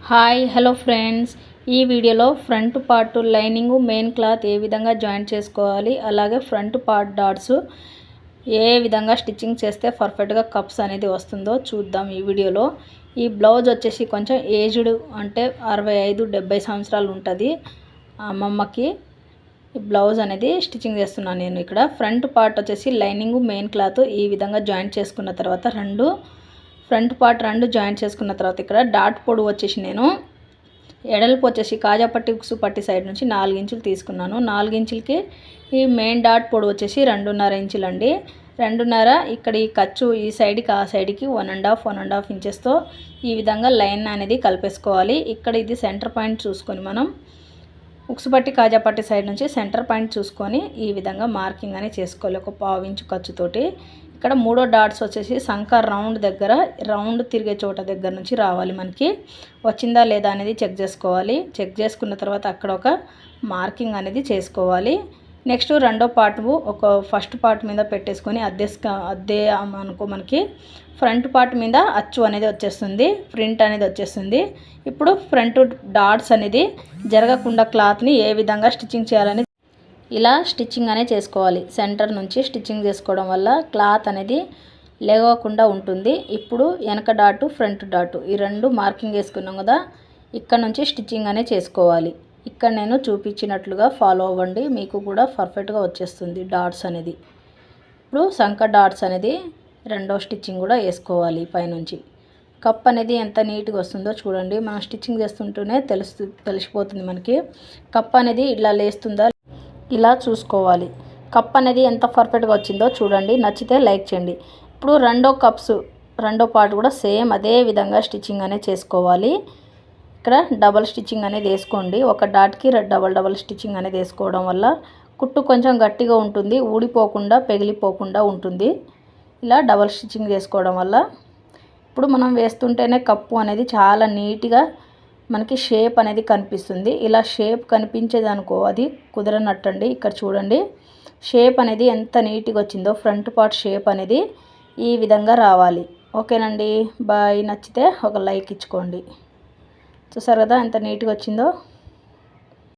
Hi hello friends, ఈ వీడియోలో front part lining main cloth ఏ విధంగా జాయింట్ చేసుకోవాలి, అలాగే ఫ్రంట్ పార్ట్ డాట్స్ ఏ విధంగా స్టిచ్చింగ్ చేస్తే పర్ఫెక్ట్గా కప్స్ అనేది వస్తుందో చూద్దాం ఈ వీడియోలో. ఈ బ్లౌజ్ వచ్చేసి కొంచెం ఏజ్డ్, అంటే 65-70 సంవత్సరాలు ఉంటుంది అమ్మమ్మకి. ఈ బ్లౌజ్ అనేది స్టిచ్చింగ్ చేస్తున్నాను నేను. ఇక్కడ ఫ్రంట్ పార్ట్ వచ్చేసి లైనింగ్ మెయిన్ క్లాత్ ఈ విధంగా జాయింట్ చేసుకున్న తర్వాత ఫ్రంట్ పార్ట్ జాయింట్ చేసుకున్న తర్వాత ఇక్కడ డాట్ పొడవు వచ్చేసి నేను ఎడల్పు వచ్చేసి కాజాపట్టి ఉక్సు పట్టి సైడ్ నుంచి 4 ఇంచులు తీసుకున్నాను. 4 ఇంచులకి ఈ మెయిన్ డాట్ పొడవు వచ్చేసి 2.5 ఇంచులు అండి. 2.5 ఇక్కడ ఈ ఖర్చు ఈ సైడ్కి ఆ సైడ్కి 1.5 ఇంచెస్తో ఈ విధంగా లైన్ అనేది కలిపేసుకోవాలి. ఇక్కడ ఇది సెంటర్ పాయింట్ చూసుకొని మనం ఉక్సుపట్టి కాజాపట్టి సైడ్ నుంచి సెంటర్ పాయింట్ చూసుకొని ఈ విధంగా మార్కింగ్ అనేది చేసుకోవాలి. ఒక 1/4 ఇంచు ఖర్చుతోటి ఇక్కడ మూడో డాట్స్ వచ్చేసి సంక రౌండ్ తిరిగే చోట దగ్గర నుంచి రావాలి. మనకి వచ్చిందా లేదా అనేది చెక్ చేసుకోవాలి. చెక్ చేసుకున్న తర్వాత అక్కడ ఒక మార్కింగ్ అనేది చేసుకోవాలి. నెక్స్ట్ రెండో పార్ట్ ఫస్ట్ పార్ట్ మీద పెట్టేసుకొని అద్దే అనుకో మనకి ఫ్రంట్ పార్ట్ మీద అచ్చు అనేది వచ్చేస్తుంది, ప్రింట్ అనేది వచ్చేస్తుంది. ఇప్పుడు ఫ్రంట్ డాట్స్ అనేది జరగకుండా క్లాత్ని ఏ విధంగా స్టిచ్చింగ్ చేయాలని ఇలా స్టిచ్చింగ్ అనేది చేసుకోవాలి. సెంటర్ నుంచి స్టిచ్చింగ్ చేసుకోవడం వల్ల క్లాత్ అనేది లేవకుండా ఉంటుంది. ఇప్పుడు వెనక డాటు ఫ్రంట్ డాటు ఈ రెండు మార్కింగ్ వేసుకున్నాం కదా, ఇక్కడ నుంచి స్టిచ్చింగ్ అనేది చేసుకోవాలి. ఇక్కడ నేను చూపించినట్లుగా ఫాలో అవ్వండి, మీకు కూడా పర్ఫెక్ట్గా వచ్చేస్తుంది డాట్స్ అనేది. ఇప్పుడు సంక డాట్స్ అనేది రెండో స్టిచ్చింగ్ కూడా వేసుకోవాలి. పైనుంచి కప్ అనేది ఎంత నీట్గా వస్తుందో చూడండి. మనం స్టిచ్చింగ్ చేస్తుంటేనే తెలిసిపోతుంది మనకి కప్ అనేది ఇలా లేస్తుందా, ఇలా చూసుకోవాలి. కప్ అనేది ఎంత పర్ఫెక్ట్గా వచ్చిందో చూడండి. నచ్చితే లైక్ చేయండి. ఇప్పుడు రెండో పార్ట్ కూడా సేమ్ అదే విధంగా స్టిచ్చింగ్ అనేది చేసుకోవాలి. ఇక్కడ డబల్ స్టిచ్చింగ్ అనేది వేసుకోండి. ఒక డాట్కి డబల్ స్టిచ్చింగ్ అనేది వేసుకోవడం వల్ల కుట్టు కొంచెం గట్టిగా ఉంటుంది, ఊడిపోకుండా పెగిలిపోకుండా ఉంటుంది. ఇలా డబల్ స్టిచ్చింగ్ చేసుకోవడం వల్ల ఇప్పుడు మనం వేస్తుంటేనే కప్పు అనేది చాలా నీట్గా మనకి షేప్ అనేది కనిపిస్తుంది. ఇలా షేప్ కనిపించేదనుకో అది కుదరనట్టండి. ఇక్కడ చూడండి షేప్ అనేది ఎంత నీట్గా వచ్చిందో, ఫ్రంట్ పార్ట్ షేప్ అనేది ఈ విధంగా రావాలి. ఓకేనండి, బాయ్. నచ్చితే ఒక లైక్ ఇచ్చుకోండి. చూసారు కదా ఎంత నీట్గా వచ్చిందో.